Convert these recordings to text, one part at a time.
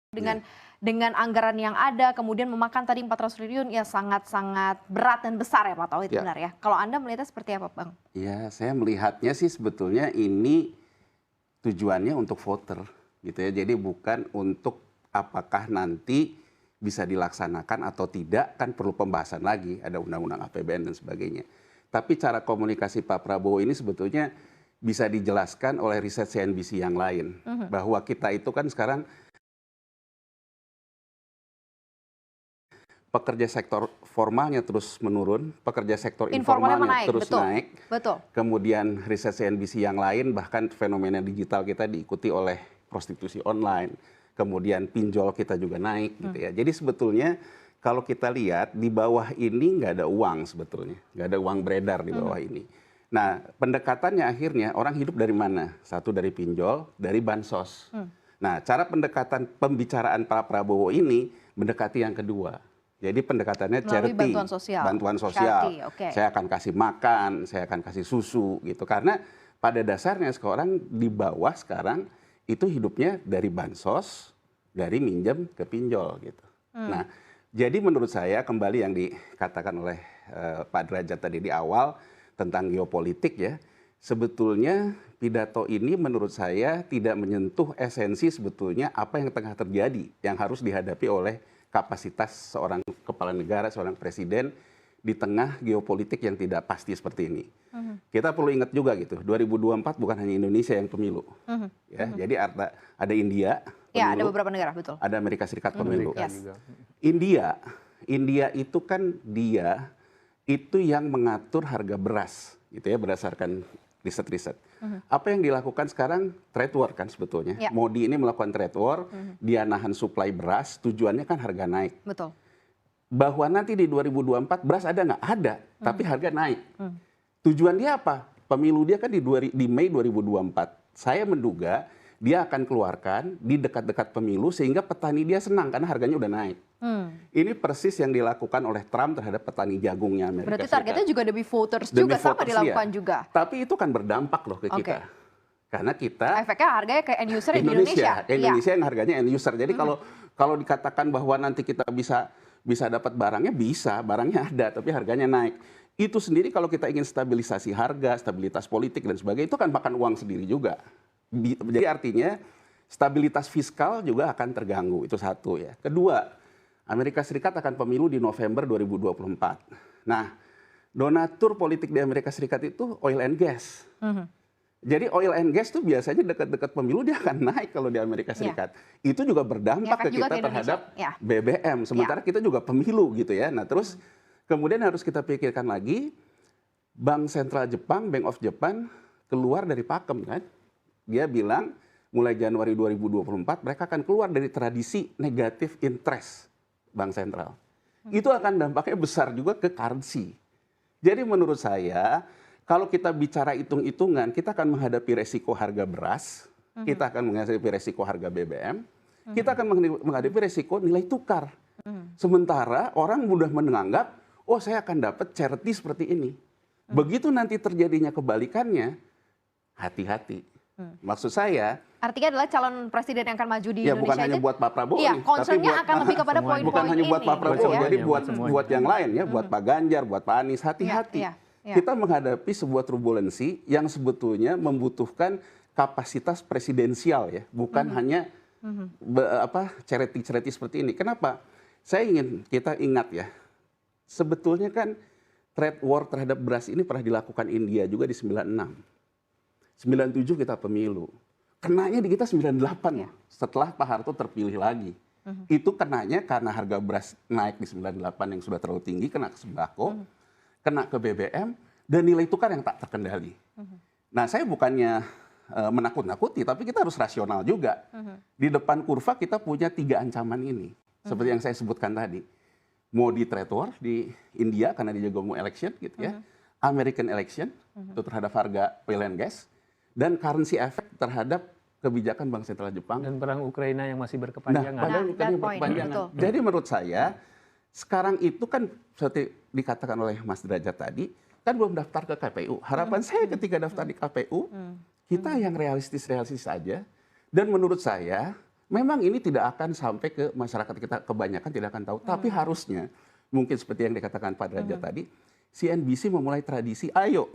dengan anggaran yang ada, kemudian memakan tadi 400 triliun, ya sangat-sangat berat dan besar ya Pak Tauhid, benar ya? Kalau Anda melihatnya seperti apa Bang? Ya, saya melihatnya sih sebetulnya ini tujuannya untuk voter gitu ya. Jadi bukan untuk apakah nanti bisa dilaksanakan atau tidak, kan perlu pembahasan lagi, ada undang-undang APBN dan sebagainya. Tapi cara komunikasi Pak Prabowo ini sebetulnya bisa dijelaskan oleh riset CNBC yang lain. Bahwa kita itu kan sekarang pekerja sektor formalnya terus menurun, pekerja sektor informalnya terus naik. Betul. Kemudian riset CNBC yang lain, bahkan fenomena digital kita diikuti oleh prostitusi online. Kemudian pinjol kita juga naik gitu ya. Jadi sebetulnya kalau kita lihat di bawah ini nggak ada uang sebetulnya. Nggak ada uang beredar di bawah ini. Nah, pendekatannya akhirnya orang hidup dari mana? Satu dari pinjol, dari bansos. Nah, cara pendekatan pembicaraan Pak Prabowo ini mendekati yang kedua. Jadi pendekatannya charity, bantuan sosial. Saya akan kasih makan, saya akan kasih susu gitu. Karena pada dasarnya seorang di bawah sekarang itu hidupnya dari bansos, dari minjem ke pinjol gitu. Nah, jadi menurut saya kembali yang dikatakan oleh Pak Derajat tadi di awal tentang geopolitik ya, sebetulnya pidato ini menurut saya tidak menyentuh esensi sebetulnya apa yang tengah terjadi, yang harus dihadapi oleh kapasitas seorang kepala negara, seorang presiden di tengah geopolitik yang tidak pasti seperti ini. Kita perlu ingat juga gitu, 2024 bukan hanya Indonesia yang pemilu. Ya, jadi ada India, pemilu, ya, ada beberapa negara, betul. ada Amerika Serikat pemilu. Yes. India itu kan dia itu yang mengatur harga beras, gitu ya, berdasarkan riset-riset. Apa yang dilakukan sekarang trade war kan sebetulnya. Modi ini melakukan trade war, dia nahan suplai beras, tujuannya kan harga naik. Betul. Bahwa nanti di 2024 beras ada nggak? Ada, tapi harga naik. Tujuan dia apa? Pemilu dia kan di Mei 2024. Saya menduga dia akan keluarkan di dekat-dekat pemilu sehingga petani dia senang karena harganya udah naik. Ini persis yang dilakukan oleh Trump terhadap petani jagungnya Amerika Berarti Serikat. targetnya juga demi voters juga, sama dilakukan juga. Tapi itu kan berdampak loh ke kita. Karena kita efeknya harganya ke end user di Indonesia. Indonesia yang harganya end user. Jadi kalau dikatakan bahwa nanti kita bisa dapat barangnya, bisa, barangnya ada tapi harganya naik. Itu sendiri kalau kita ingin stabilisasi harga, stabilitas politik dan sebagainya, itu kan makan uang sendiri juga. Jadi artinya stabilitas fiskal juga akan terganggu, itu satu ya. Kedua, Amerika Serikat akan pemilu di November 2024. Nah, donatur politik di Amerika Serikat itu oil and gas. Jadi oil and gas tuh biasanya dekat-dekat pemilu dia akan naik kalau di Amerika Serikat. Itu juga berdampak ke kita terhadap BBM. Sementara kita juga pemilu gitu ya. Nah terus kemudian harus kita pikirkan lagi, Bank Sentral Jepang, Bank of Japan keluar dari pakem kan. Dia bilang mulai Januari 2024 mereka akan keluar dari tradisi negatif interest Bank Sentral. Itu akan dampaknya besar juga ke currency. Jadi menurut saya, kalau kita bicara hitung-hitungan, kita akan menghadapi resiko harga beras, kita akan menghadapi resiko harga BBM, kita akan menghadapi resiko nilai tukar. Sementara orang mudah menganggap, oh saya akan dapat charity seperti ini. Begitu nanti terjadinya kebalikannya, hati-hati. Maksud saya, artinya adalah calon presiden yang akan maju di Indonesia bukan hanya buat Pak Prabowo nih, tapi akan lebih kepada poin-poin bukan hanya buat Pak Prabowo, jadi buat yang lain ya, buat Pak Ganjar, buat Pak Anies, hati-hati. Kita menghadapi sebuah turbulensi yang sebetulnya membutuhkan kapasitas presidensial ya, bukan hanya charity seperti ini. Kenapa? Saya ingin kita ingat ya, sebetulnya kan trade war terhadap beras ini pernah dilakukan India juga di 96. 97 kita pemilu. Kenanya di kita 98 setelah Pak Harto terpilih lagi. Itu kenanya karena harga beras naik di 98 yang sudah terlalu tinggi, kena ke sembako, kena ke BBM, dan nilai tukar yang tak terkendali. Nah saya bukannya menakut-nakuti, tapi kita harus rasional juga. Di depan kurva kita punya 3 ancaman ini. Seperti yang saya sebutkan tadi. Mau di trade war di India karena dijaga mau election gitu ya. American election itu terhadap harga oil and gas. Dan currency effect terhadap kebijakan Bank Sentral Jepang. Dan perang Ukraina yang masih berkepanjangan. Jadi menurut saya, sekarang itu kan seperti dikatakan oleh Mas Derajat tadi, kan belum daftar ke KPU. Harapan saya ketika daftar di KPU, kita yang realistis saja. Dan menurut saya, memang ini tidak akan sampai ke masyarakat kita, kebanyakan tidak akan tahu. Tapi harusnya, mungkin seperti yang dikatakan Pak Derajat tadi, CNBC memulai tradisi, ayo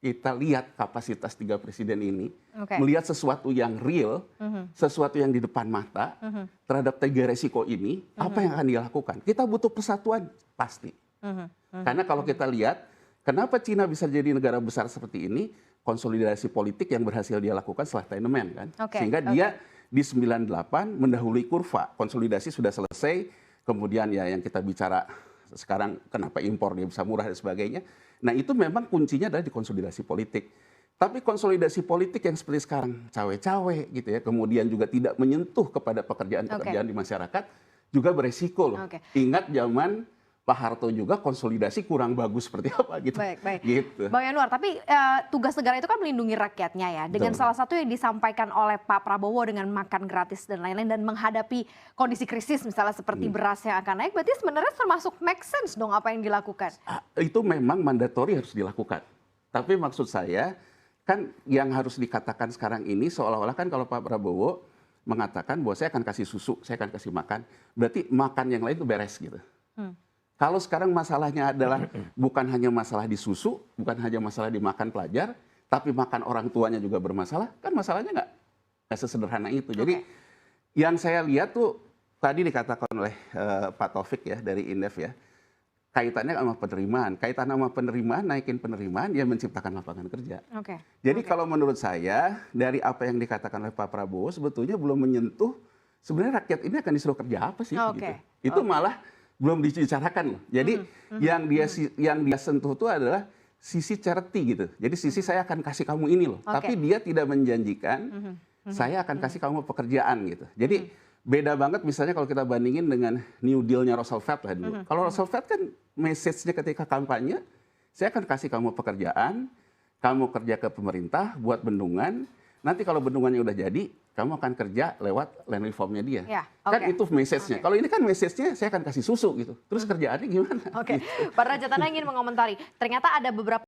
kita lihat kapasitas 3 presiden ini, melihat sesuatu yang real, sesuatu yang di depan mata, terhadap 3 resiko ini, apa yang akan dia lakukan. Kita butuh persatuan, pasti. Karena kalau kita lihat, kenapa Cina bisa jadi negara besar seperti ini, konsolidasi politik yang berhasil dia lakukan setelah Tiananmen, kan? Sehingga dia di 98 mendahului kurva, konsolidasi sudah selesai, kemudian ya yang kita bicara sekarang kenapa impor dia bisa murah dan sebagainya. Nah itu memang kuncinya adalah di konsolidasi politik. Tapi konsolidasi politik yang seperti sekarang cawe-cawe gitu ya, kemudian juga tidak menyentuh kepada pekerjaan-pekerjaan di masyarakat, juga beresiko loh. Ingat zaman Pak Harto juga konsolidasi kurang bagus seperti apa gitu. Baik. Gitu. Bang Yanuar, tapi tugas negara itu kan melindungi rakyatnya ya. Dengan salah satu yang disampaikan oleh Pak Prabowo dengan makan gratis dan lain-lain dan menghadapi kondisi krisis misalnya seperti beras yang akan naik, berarti sebenarnya termasuk make sense dong apa yang dilakukan. Itu memang mandatori harus dilakukan. Tapi maksud saya kan yang harus dikatakan sekarang ini seolah-olah kan kalau Pak Prabowo mengatakan bahwa saya akan kasih susu, saya akan kasih makan, berarti makan yang lain itu beres gitu. Kalau sekarang masalahnya adalah bukan hanya masalah di susu, bukan hanya masalah dimakan pelajar, tapi makan orang tuanya juga bermasalah, kan masalahnya nggak sesederhana itu. Jadi yang saya lihat tuh tadi dikatakan oleh Pak Taufik ya dari Indef ya, kaitannya sama penerimaan. Kaitan sama penerimaan, naikin penerimaan, ya menciptakan lapangan kerja. Jadi kalau menurut saya, dari apa yang dikatakan oleh Pak Prabowo, sebetulnya belum menyentuh, sebenarnya rakyat ini akan disuruh kerja apa sih? Gitu. Itu malah belum dibicarakan loh. Jadi yang dia sentuh itu adalah sisi charity gitu. Jadi sisi saya akan kasih kamu ini loh. Tapi dia tidak menjanjikan saya akan kasih kamu pekerjaan gitu. Jadi beda banget misalnya kalau kita bandingin dengan New Deal-nya Roosevelt lah dulu. Kalau Roosevelt kan message-nya ketika kampanye, saya akan kasih kamu pekerjaan, kamu kerja ke pemerintah buat bendungan, nanti kalau bendungannya udah jadi, kamu akan kerja lewat land reformnya dia. Kan itu message-nya. Kalau ini kan message-nya saya akan kasih susu gitu. Terus kerjaannya gimana? Pak Derajat, Anda ingin mengomentari, ternyata ada beberapa